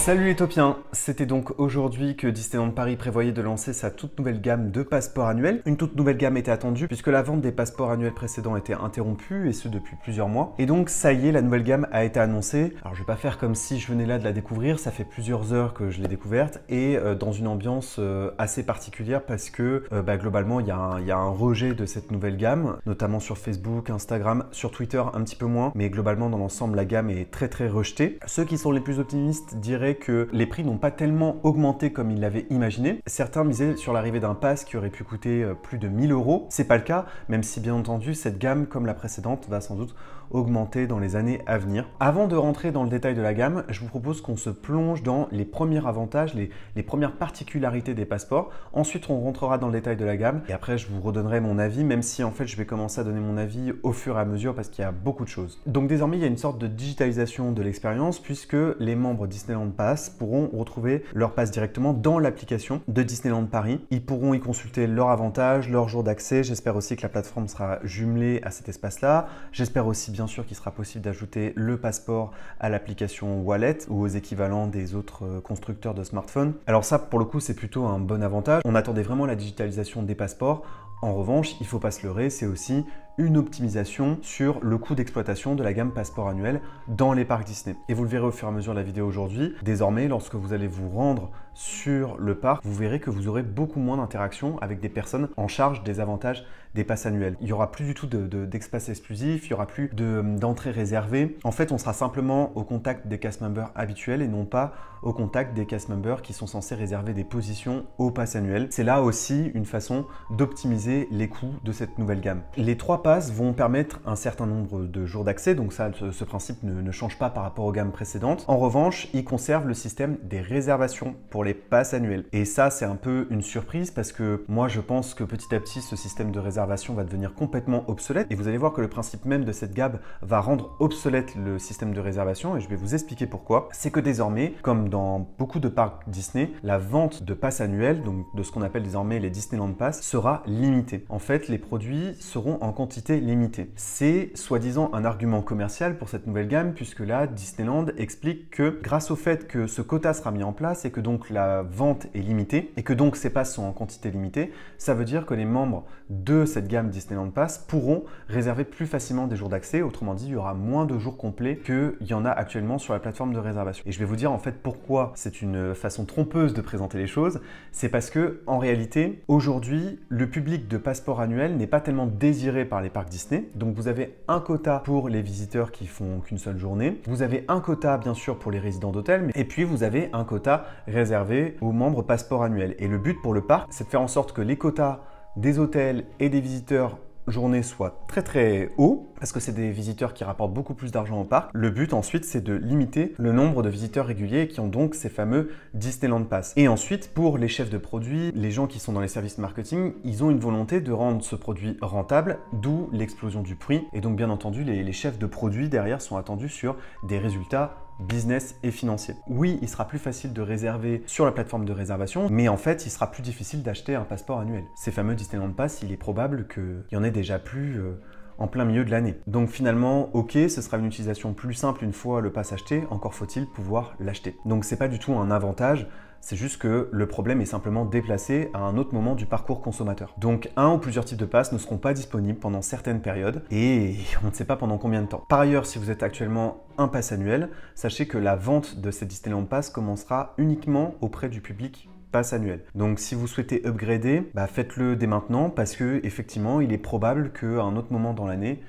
Salut les Topiens, c'était donc aujourd'hui que Disneyland Paris prévoyait de lancer sa toute nouvelle gamme de passeports annuels. Une toute nouvelle gamme était attendue puisque la vente des passeports annuels précédents était interrompue et ce depuis plusieurs mois. Et donc ça y est, la nouvelle gamme a été annoncée. Alors je vais pas faire comme si je venais là de la découvrir, ça fait plusieurs heures que je l'ai découverte et dans une ambiance assez particulière parce que globalement il y a un rejet de cette nouvelle gamme, notamment sur Facebook, Instagram, sur Twitter un petit peu moins, mais globalement dans l'ensemble la gamme est très rejetée. Ceux qui sont les plus optimistes diraient que les prix n'ont pas tellement augmenté comme ils l'avaient imaginé. Certains misaient sur l'arrivée d'un pass qui aurait pu coûter plus de 1000 €. C'est pas le cas, même si bien entendu cette gamme, comme la précédente, va sans doute augmenter dans les années à venir. Avant de rentrer dans le détail de la gamme, je vous propose qu'on se plonge dans les premiers avantages, les premières particularités des passeports. Ensuite, on rentrera dans le détail de la gamme et après, je vous redonnerai mon avis, même si en fait, je vais commencer à donner mon avis au fur et à mesure parce qu'il y a beaucoup de choses. Donc désormais, il y a une sorte de digitalisation de l'expérience puisque les membres Disneyland Pass pourront retrouver leur pass directement dans l'application de Disneyland Paris. Ils pourront y consulter leurs avantages, leurs jours d'accès. J'espère aussi que la plateforme sera jumelée à cet espace-là. J'espère aussi bien sûr qu'il sera possible d'ajouter le passeport à l'application Wallet ou aux équivalents des autres constructeurs de smartphones. Alors ça, pour le coup, c'est plutôt un bon avantage. On attendait vraiment la digitalisation des passeports. En revanche, il ne faut pas se leurrer, c'est aussi une optimisation sur le coût d'exploitation de la gamme passeport annuel dans les parcs Disney. Et vous le verrez au fur et à mesure de la vidéo aujourd'hui. Désormais, lorsque vous allez vous rendre sur le parc, vous verrez que vous aurez beaucoup moins d'interactions avec des personnes en charge des avantages des passes annuels. Il n'y aura plus du tout d'espace exclusif, il n'y aura plus d'entrée réservée. En fait, on sera simplement au contact des cast members habituels et non pas au contact des cast members qui sont censés réserver des positions au pass annuel. C'est là aussi une façon d'optimiser les coûts de cette nouvelle gamme. Les trois passes vont permettre un certain nombre de jours d'accès, donc ça, ce principe ne change pas par rapport aux gammes précédentes. En revanche, ils conservent le système des réservations pour les passes annuelles. Et ça, c'est un peu une surprise parce que moi, je pense que petit à petit, ce système de réservation va devenir complètement obsolète. Et vous allez voir que le principe même de cette gamme va rendre obsolète le système de réservation et je vais vous expliquer pourquoi. C'est que désormais, comme dans beaucoup de parcs Disney, la vente de passes annuelles, donc de ce qu'on appelle désormais les Disneyland Pass, sera limitée. En fait, les produits seront en quantité limitée. C'est soi-disant un argument commercial pour cette nouvelle gamme puisque là, Disneyland explique que grâce au fait que ce quota sera mis en place et que donc la vente est limitée et que donc ces passes sont en quantité limitée, ça veut dire que les membres de cette gamme Disneyland Pass pourront réserver plus facilement des jours d'accès. Autrement dit, il y aura moins de jours complets qu'il y en a actuellement sur la plateforme de réservation. Et je vais vous dire en fait pourquoi c'est une façon trompeuse de présenter les choses. C'est parce que en réalité, aujourd'hui, le public de passeport annuel n'est pas tellement désiré par les parcs Disney. Donc vous avez un quota pour les visiteurs qui font qu'une seule journée. Vous avez un quota bien sûr pour les résidents d'hôtel. Et puis vous avez un quota réservé aux membres passeport annuel. Et le but pour le parc, c'est de faire en sorte que les quotas des hôtels et des visiteurs journée soient très hauts parce que c'est des visiteurs qui rapportent beaucoup plus d'argent au parc. Le but ensuite c'est de limiter le nombre de visiteurs réguliers qui ont donc ces fameux Disneyland Pass. Et ensuite pour les chefs de produits, les gens qui sont dans les services marketing, ils ont une volonté de rendre ce produit rentable, d'où l'explosion du prix. Et donc bien entendu les chefs de produits derrière sont attendus sur des résultats business et financier. Oui, il sera plus facile de réserver sur la plateforme de réservation, mais en fait, il sera plus difficile d'acheter un passeport annuel. Ces fameux Disneyland Pass, il est probable qu'il y en ait déjà plus en plein milieu de l'année. Donc finalement, ok, ce sera une utilisation plus simple une fois le pass acheté, encore faut-il pouvoir l'acheter. Donc c'est pas du tout un avantage, c'est juste que le problème est simplement déplacé à un autre moment du parcours consommateur. Donc un ou plusieurs types de passes ne seront pas disponibles pendant certaines périodes et on ne sait pas pendant combien de temps. Par ailleurs, si vous êtes actuellement un pass annuel, sachez que la vente de ces Disneyland Pass commencera uniquement auprès du public pass annuel. Donc si vous souhaitez upgrader, faites-le dès maintenant parce que effectivement, il est probable qu'à un autre moment dans l'année,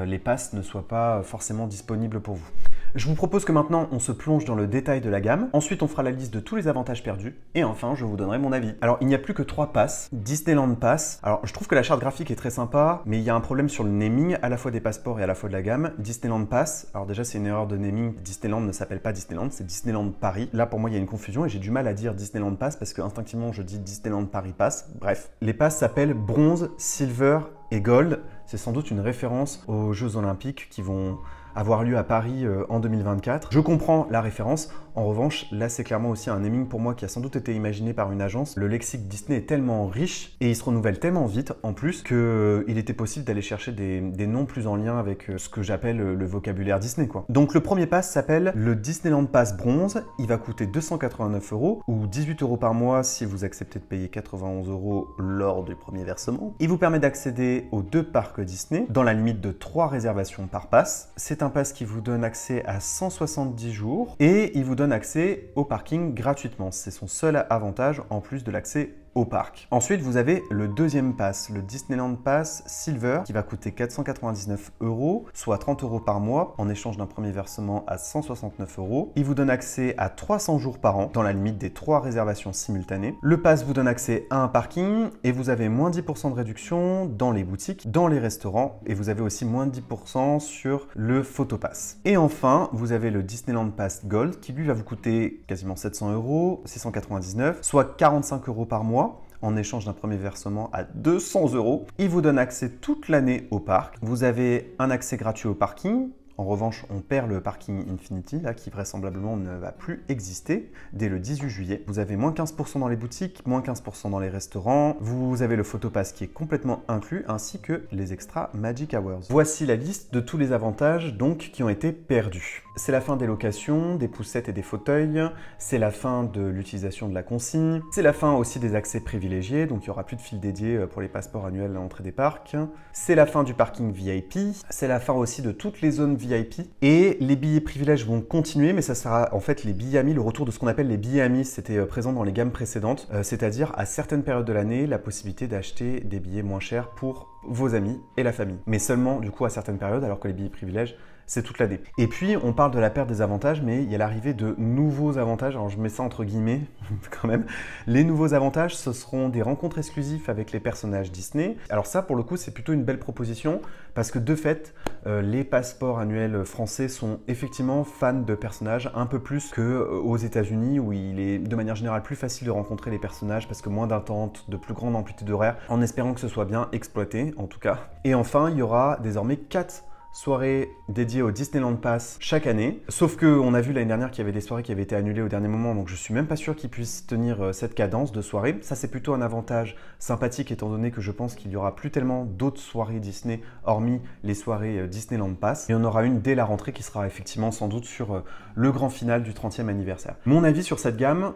les passes ne soient pas forcément disponibles pour vous. Je vous propose que maintenant on se plonge dans le détail de la gamme, ensuite on fera la liste de tous les avantages perdus et enfin je vous donnerai mon avis. Alors il n'y a plus que 3 passes, Disneyland Pass. Alors je trouve que la charte graphique est très sympa, mais il y a un problème sur le naming à la fois des passeports et à la fois de la gamme. Disneyland Pass, alors déjà c'est une erreur de naming, Disneyland ne s'appelle pas Disneyland, c'est Disneyland Paris. Là pour moi il y a une confusion et j'ai du mal à dire Disneyland Pass parce que instinctivement je dis Disneyland Paris Pass. Bref, les passes s'appellent bronze, silver et gold. C'est sans doute une référence aux Jeux Olympiques qui vont avoir lieu à Paris en 2024. Je comprends la référence. En revanche, là, c'est clairement aussi un naming pour moi qui a sans doute été imaginé par une agence. Le lexique Disney est tellement riche et il se renouvelle tellement vite en plus qu'il était possible d'aller chercher des noms plus en lien avec ce que j'appelle le vocabulaire Disney, quoi. Donc le premier pass s'appelle le Disneyland Pass Bronze. Il va coûter 289 € ou 18 € par mois si vous acceptez de payer 91 € lors du premier versement. Il vous permet d'accéder aux 2 parcs Disney dans la limite de 3 réservations par pass. C'est un pass qui vous donne accès à 170 jours et il vous donne accès au parking gratuitement. C'est son seul avantage en plus de l'accès au parc. Ensuite, vous avez le deuxième pass, le Disneyland Pass Silver, qui va coûter 499 €, soit 30 € par mois, en échange d'un premier versement à 169 €. Il vous donne accès à 300 jours par an, dans la limite des 3 réservations simultanées. Le pass vous donne accès à un parking, et vous avez moins 10% de réduction dans les boutiques, dans les restaurants, et vous avez aussi moins 10% sur le photopass. Et enfin, vous avez le Disneyland Pass Gold, qui lui va vous coûter quasiment 700 €, 699, soit 45 € par mois, en échange d'un premier versement à 200 €. Il vous donne accès toute l'année au parc. Vous avez un accès gratuit au parking. En revanche, on perd le parking Infinity, là, qui vraisemblablement ne va plus exister dès le 18 juillet. Vous avez moins 15% dans les boutiques, moins 15% dans les restaurants. Vous avez le photopass qui est complètement inclus, ainsi que les extra Magic Hours. Voici la liste de tous les avantages donc qui ont été perdus. C'est la fin des locations, des poussettes et des fauteuils. C'est la fin de l'utilisation de la consigne. C'est la fin aussi des accès privilégiés, donc il n'y aura plus de fil dédié pour les passeports annuels à l'entrée des parcs. C'est la fin du parking VIP. C'est la fin aussi de toutes les zones VIP. Et les billets privilèges vont continuer, mais ça sera en fait les billets amis, le retour de ce qu'on appelle les billets amis. C'était présent dans les gammes précédentes, c'est-à-dire à certaines périodes de l'année, la possibilité d'acheter des billets moins chers pour vos amis et la famille. Mais seulement du coup à certaines périodes, alors que les billets privilèges, c'est toute l'année. Et puis, on parle de la perte des avantages, mais il y a l'arrivée de nouveaux avantages. Alors, je mets ça entre guillemets, quand même. Les nouveaux avantages, ce seront des rencontres exclusives avec les personnages Disney. Alors ça, pour le coup, c'est plutôt une belle proposition, parce que de fait, les passeports annuels français sont effectivement fans de personnages un peu plus qu'aux États-Unis, où il est de manière générale plus facile de rencontrer les personnages, parce que moins d'attente, de plus grande amplitude horaire, en espérant que ce soit bien exploité, en tout cas. Et enfin, il y aura désormais 4 soirées dédiées au Disneyland Pass chaque année. Sauf qu'on a vu l'année dernière qu'il y avait des soirées qui avaient été annulées au dernier moment, donc je suis même pas sûr qu'ils puissent tenir cette cadence de soirée. Ça, c'est plutôt un avantage sympathique, étant donné que je pense qu'il y aura plus tellement d'autres soirées Disney, hormis les soirées Disneyland Pass. Et on aura une dès la rentrée qui sera effectivement sans doute sur le grand final du 30e anniversaire. Mon avis sur cette gamme,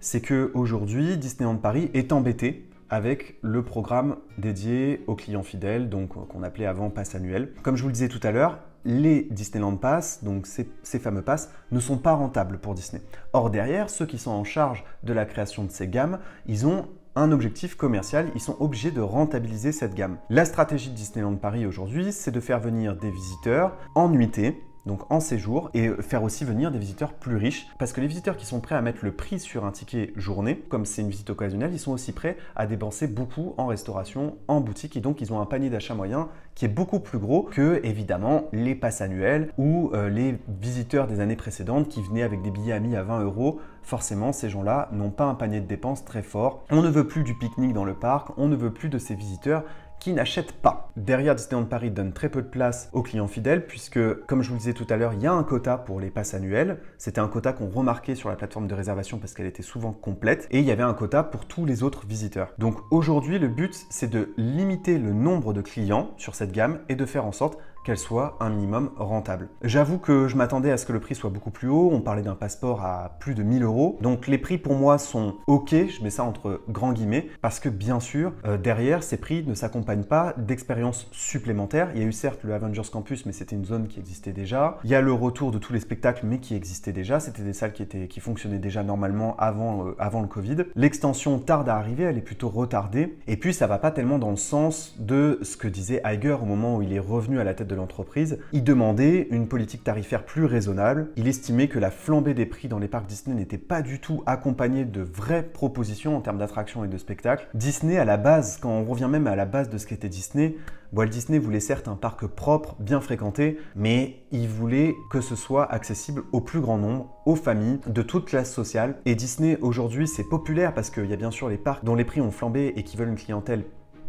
c'est qu'aujourd'hui, Disneyland Paris est embêté avec le programme dédié aux clients fidèles, donc qu'on appelait avant Pass annuel. Comme je vous le disais tout à l'heure, les Disneyland Pass, donc ces fameux passes, ne sont pas rentables pour Disney. Or derrière, ceux qui sont en charge de la création de ces gammes, ils ont un objectif commercial, ils sont obligés de rentabiliser cette gamme. La stratégie de Disneyland Paris aujourd'hui, c'est de faire venir des visiteurs en nuitée, donc en séjour, et faire aussi venir des visiteurs plus riches, parce que les visiteurs qui sont prêts à mettre le prix sur un ticket journée, comme c'est une visite occasionnelle, ils sont aussi prêts à dépenser beaucoup en restauration, en boutique, et donc ils ont un panier d'achat moyen qui est beaucoup plus gros que, évidemment, les passes annuelles ou les visiteurs des années précédentes qui venaient avec des billets amis à 20 €. Forcément, ces gens-là n'ont pas un panier de dépenses très fort. On ne veut plus du pique-nique dans le parc, on ne veut plus de ces visiteurs qui n'achètent pas. Derrière, Disneyland Paris donne très peu de place aux clients fidèles puisque, comme je vous le disais tout à l'heure, il y a un quota pour les passes annuelles. C'était un quota qu'on remarquait sur la plateforme de réservation parce qu'elle était souvent complète et il y avait un quota pour tous les autres visiteurs. Donc aujourd'hui, le but, c'est de limiter le nombre de clients sur cette gamme et de faire en sorte qu'elle soit un minimum rentable. J'avoue que je m'attendais à ce que le prix soit beaucoup plus haut, on parlait d'un passeport à plus de 1000 €, donc les prix pour moi sont ok, je mets ça entre grands guillemets, parce que bien sûr, derrière, ces prix ne s'accompagnent pas d'expériences supplémentaires. Il y a eu certes le Avengers Campus, mais c'était une zone qui existait déjà. Il y a le retour de tous les spectacles, mais qui existait déjà, c'était des salles qui fonctionnaient déjà normalement avant le Covid. L'extension tarde à arriver, elle est plutôt retardée, et puis ça va pas tellement dans le sens de ce que disait Iger au moment où il est revenu à la tête de l'entreprise. Il demandait une politique tarifaire plus raisonnable. Il estimait que la flambée des prix dans les parcs Disney n'était pas du tout accompagnée de vraies propositions en termes d'attractions et de spectacles. Disney, à la base, quand on revient même à la base de ce qu'était Disney, Walt Disney voulait certes un parc propre, bien fréquenté, mais il voulait que ce soit accessible au plus grand nombre, aux familles, de toute classe sociale. Et Disney, aujourd'hui, c'est populaire parce qu'il y a bien sûr les parcs dont les prix ont flambé et qui veulent une clientèle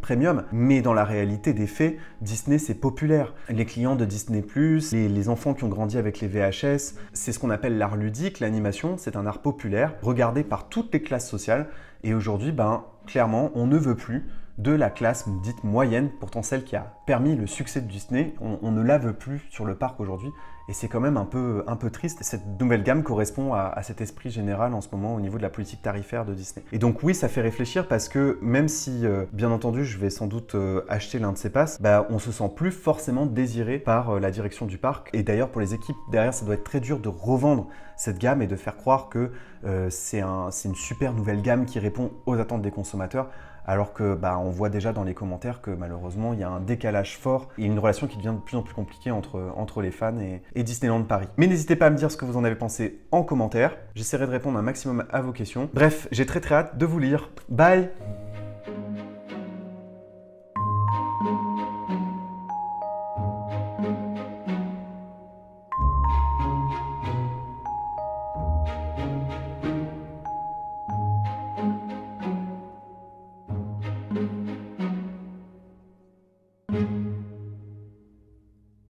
premium, mais dans la réalité des faits, Disney c'est populaire. Les clients de Disney+, les enfants qui ont grandi avec les VHS, c'est ce qu'on appelle l'art ludique, l'animation, c'est un art populaire, regardé par toutes les classes sociales, et aujourd'hui, clairement, on ne veut plus de la classe dite moyenne, pourtant celle qui a permis le succès de Disney, on ne la veut plus sur le parc aujourd'hui, et c'est quand même un peu triste. Cette nouvelle gamme correspond à cet esprit général en ce moment au niveau de la politique tarifaire de Disney. Et donc oui, ça fait réfléchir parce que même si, bien entendu, je vais sans doute acheter l'un de ces passes, on se sent plus forcément désiré par la direction du parc. Et d'ailleurs, pour les équipes derrière, ça doit être très dur de revendre cette gamme et de faire croire que c'est une super nouvelle gamme qui répond aux attentes des consommateurs. Alors que on voit déjà dans les commentaires que malheureusement il y a un décalage fort et une relation qui devient de plus en plus compliquée entre les fans et Disneyland Paris. Mais n'hésitez pas à me dire ce que vous en avez pensé en commentaire, j'essaierai de répondre un maximum à vos questions. Bref, j'ai très hâte de vous lire. Bye!